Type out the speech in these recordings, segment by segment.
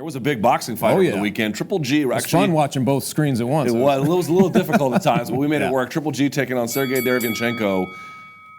There was a big boxing fight over the weekend. Triple G actually. It was fun watching both screens at once. It was a little difficult at times, but we made it work. Triple G taking on Sergey Derevyanchenko.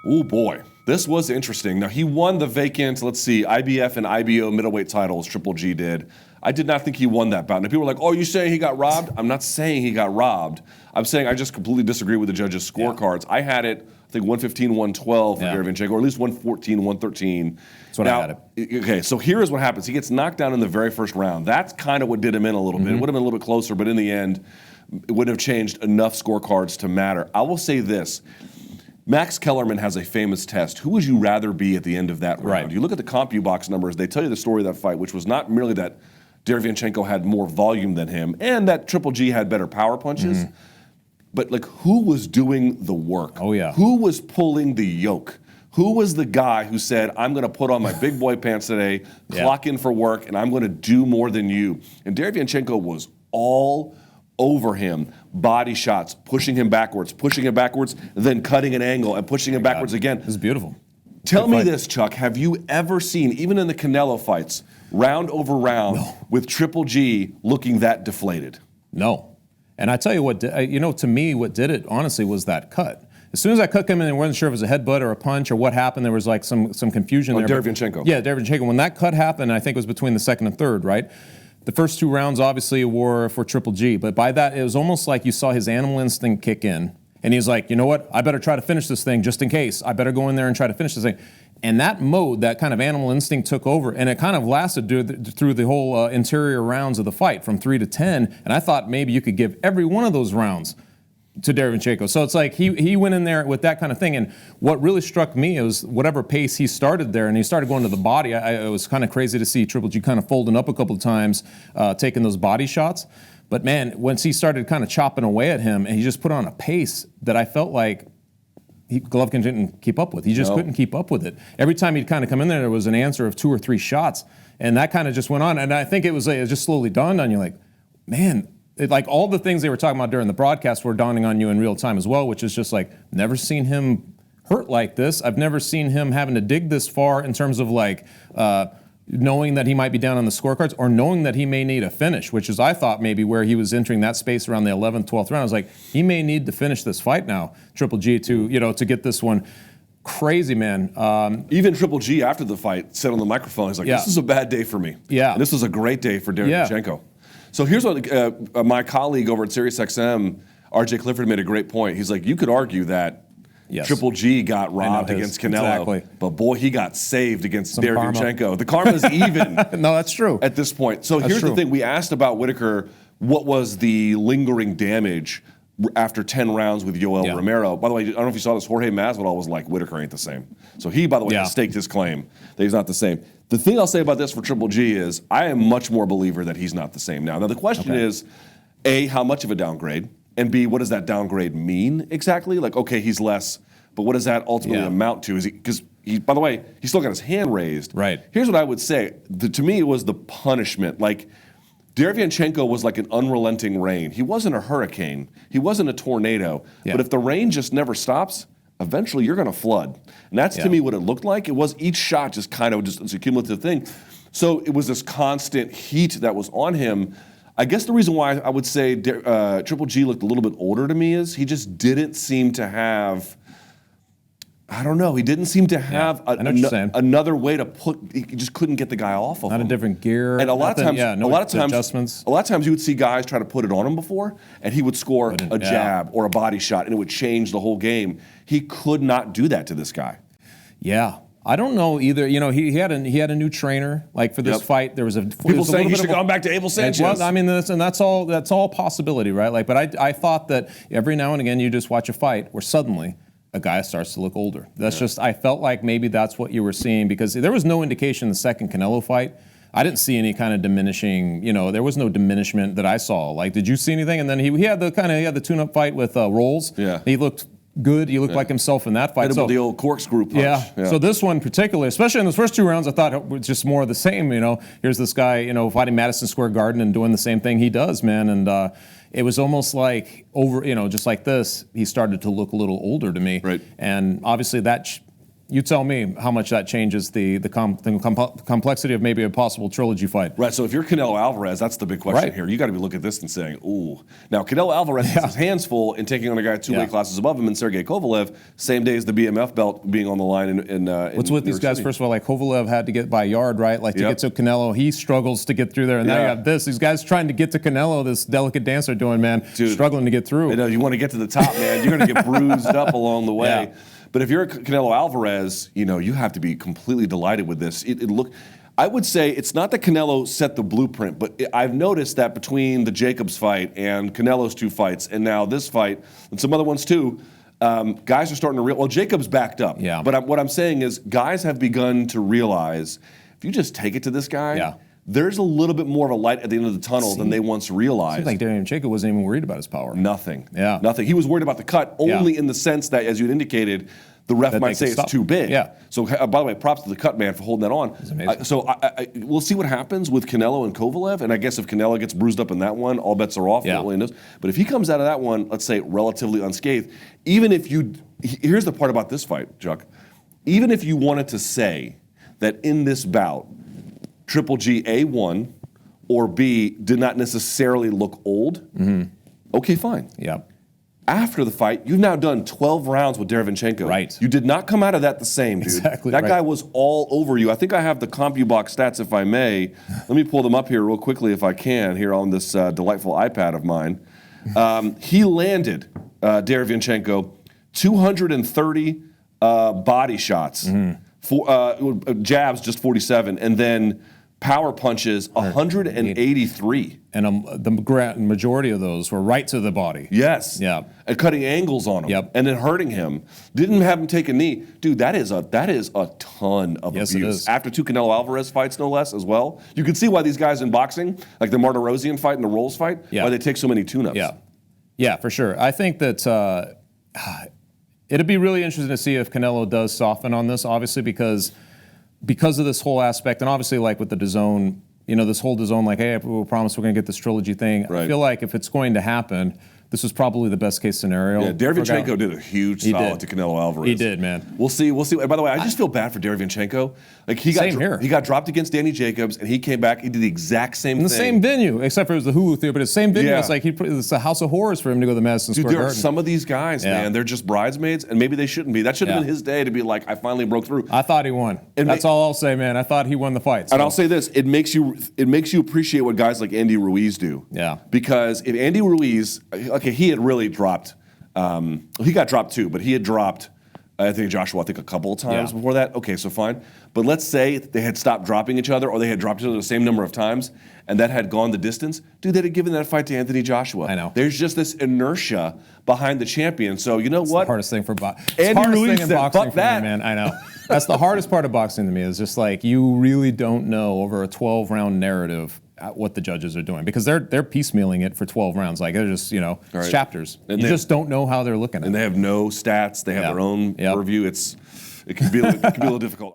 Oh boy, this was interesting. Now he won the vacant, let's see, IBF and IBO middleweight titles. Triple G did. I did not think he won that bout. Now people were like, "Oh, you saying he got robbed?" I'm not saying he got robbed. I'm saying I just completely disagree with the judges' scorecards. I had it, I think 115, 112 for Derevyanchenko, or at least 114, 113. That's what I had it. Okay, so here is what happens. He gets knocked down in the very first round. That's kind of what did him in a little bit. It would have been a little bit closer, but in the end, it wouldn't have changed enough scorecards to matter. I will say this. Max Kellerman has a famous test. Who would you rather be at the end of that round? Right. You look at the CompuBox numbers, they tell you the story of that fight, which was not merely that Derevyanchenko had more volume than him and that Triple G had better power punches, but like who was doing the work? Oh, yeah. Who was pulling the yoke? Who was the guy who said, I'm going to put on my big boy pants today, clock in for work, and I'm going to do more than you? And Derevyanchenko was all over him. Body shots, pushing him backwards, then cutting an angle and pushing him backwards again. This is beautiful. Tell me this, Chuck. Have you ever seen, even in the Canelo fights, round over round, with Triple G looking that deflated? No. And I tell you what, to me, what did it, honestly, was that cut. As soon as that cut came in, I wasn't sure if it was a headbutt or a punch or what happened. There was like some confusion there. Derevyanchenko. Yeah, Derevyanchenko. When that cut happened, I think it was between the second and third, right? The first two rounds, obviously, were for Triple G. But by that, it was almost like you saw his animal instinct kick in. And he's like, you know what? I better try to finish this thing just in case. I better go in there and try to finish this thing. And that mode, that kind of animal instinct took over. And it kind of lasted through the whole interior rounds of the fight, from 3 to 10. And I thought maybe you could give every one of those rounds to Derevyanchenko. So it's like he went in there with that kind of thing. And what really struck me was whatever pace he started there, and he started going to the body. It was kind of crazy to see Triple G kind of folding up a couple of times, taking those body shots. But man, once he started kind of chopping away at him, and he just put on a pace that I felt like Golovkin didn't keep up with. He just couldn't keep up with it. Every time he'd kind of come in there was an answer of 2 or 3 shots. And that kind of just went on. And I think it just slowly dawned on you, like, man, like all the things they were talking about during the broadcast were dawning on you in real time as well, which is just like, never seen him hurt like this. I've never seen him having to dig this far in terms of like knowing that he might be down on the scorecards or knowing that he may need a finish, which is I thought maybe where he was entering that space around the 11th, 12th round. I was like, he may need to finish this fight now, Triple G, to get this one. Crazy, man. Even Triple G after the fight said on the microphone, he's like, this is a bad day for me. Yeah. And this was a great day for Derevyanchenko. So here's what my colleague over at SiriusXM, RJ Clifford, made a great point. He's like, you could argue that Triple G got robbed against Canelo, but boy, he got saved against Derevyanchenko. Karma. The karma's even. No, that's true. At this point. So here's the thing. We asked about Whitaker, what was the lingering damage after 10 rounds with Yoel Romero. By the way, I don't know if you saw this, Jorge Masvidal was like, Whitaker ain't the same. So he, by the way, staked his claim that he's not the same. The thing I'll say about this for Triple G is I am much more a believer that he's not the same now. Now, the question is, A, how much of a downgrade? And B, what does that downgrade mean exactly? Like, okay, he's less, but what does that ultimately amount to? Is he, because he, by the way, he's still got his hand raised. Right. Here's what I would say. To me, it was the punishment. Like, Derevyanchenko was like an unrelenting rain. He wasn't a hurricane. He wasn't a tornado. But if the rain just never stops, eventually you're going to flood. And that's to me what it looked like. It was each shot just kind of it's a cumulative thing. So it was this constant heat that was on him. I guess the reason why I would say Triple G looked a little bit older to me is he just didn't seem to have, I don't know, he didn't seem to have another way to put, he just couldn't get the guy off of him. Not a different gear. And a lot of times, adjustments. A lot of times you would see guys try to put it on him before, and he would score a jab or a body shot, and it would change the whole game. He could not do that to this guy. Yeah. I don't know either. You know, he had a new trainer like for this fight. There was people saying he should have gone back to Abel Sanchez. Well, I mean, that's all possibility, right? Like, but I thought that every now and again you just watch a fight where suddenly a guy starts to look older. That's just, I felt like maybe that's what you were seeing because there was no indication in the second Canelo fight. I didn't see any kind of diminishing, there was no diminishment that I saw. Like, did you see anything? And then he had the tune-up fight with Rolls. Yeah. He looked good. He looked like himself in that fight. So, the old corkscrew punch. Yeah. So this one particularly, especially in those first 2 rounds, I thought it was just more of the same. Here's this guy, fighting Madison Square Garden and doing the same thing he does, man. And it was almost like just like this, he started to look a little older to me. Right. And obviously that You tell me how much that changes the complexity of maybe a possible trilogy fight. Right, so if you're Canelo Alvarez, that's the big question here. You got to be looking at this and saying, ooh. Now, Canelo Alvarez has his hands full in taking on a guy 2 weight classes above him in Sergey Kovalev, same day as the BMF belt being on the line What's with these guys, first of all, like Kovalev had to get by a yard, right? Like to get to Canelo, he struggles to get through there. And now you have this. These guys trying to get to Canelo, this delicate dance they're doing, man, struggling to get through. I know, you want to get to the top, man. You're going to get bruised up along the way. But if you're Canelo Alvarez, you know, you have to be completely delighted with this. I would say it's not that Canelo set the blueprint, but I've noticed that between the Jacobs fight and Canelo's 2 fights, and now this fight, and some other ones too, guys are starting to realize, well, Jacobs backed up. But what I'm saying is guys have begun to realize, if you just take it to this guy, there's a little bit more of a light at the end of the tunnel than they once realized. Seems like Derevyanchenko wasn't even worried about his power. Nothing. Nothing. He was worried about the cut only in the sense that, as you indicated, the ref might say it's too big. So, by the way, props to the cut man for holding that on. We'll see what happens with Canelo and Kovalev, and I guess if Canelo gets bruised up in that one, all bets are off. But if he comes out of that one, let's say, relatively unscathed, even if here's the part about this fight, Chuck. Even if you wanted to say that in this bout, Triple G, A, won, or B, did not necessarily look old, okay, fine. After the fight, you've now done 12 rounds with Derevyanchenko. You did not come out of that the same, dude. That guy was all over you. I think I have the CompuBox stats, if I may. Let me pull them up here real quickly if I can, here on this delightful iPad of mine. He landed, Derevyanchenko, 230 body shots. Jabs, just 47, and then power punches, 183. And the majority of those were right to the body. And cutting angles on him. And then hurting him. Didn't have him take a knee. Dude, that is a ton of abuse. It is. After 2 Canelo Alvarez fights, no less, as well. You can see why these guys in boxing, like the Martirosyan fight and the Rolls fight, why they take so many tune-ups. Yeah, for sure. I think that it'd be really interesting to see if Canelo does soften on this, obviously, because of this whole aspect, and obviously like with the DAZN, you know, this whole DAZN, like, hey, we promise we're going to get this trilogy thing. I feel like if it's going to happen, this was probably the best case scenario. Derevyanchenko did a huge solid to Canelo Alvarez. He did, man. We'll see. And by the way, I just feel bad for Derevyanchenko. Like he got dropped against Danny Jacobs, and he came back. He did the exact same thing. In the same venue, except for it was the Hulu Theater, but it's the same venue. It's like it's a house of horrors for him to go to the Madison Square Garden. There are some of these guys, man, they're just bridesmaids, and maybe they shouldn't be. That should have been his day to be like, I finally broke through. I thought he won. That's all I'll say, man. I thought he won the fight. And I'll say this: it makes you appreciate what guys like Andy Ruiz do. Because if Andy Ruiz, okay, he had really dropped. He got dropped too, but he had dropped Anthony Joshua, I think, a couple of times before that. Okay, so fine. But let's say they had stopped dropping each other, or they had dropped each other the same number of times, and that had gone the distance. Dude, they'd have given that fight to Anthony Joshua. I know. There's just this inertia behind the champion. So you know what? The hardest thing for boxing. Andy Ruiz said, "Fuck that, man." I know. That's the hardest part of boxing to me. Is just like you really don't know over a 12-round narrative what the judges are doing, because they're piecemealing it for 12 rounds. Like they're just, it's chapters. And you just don't know how they're looking at it. And they have no stats. They have their own purview. It can be a little difficult.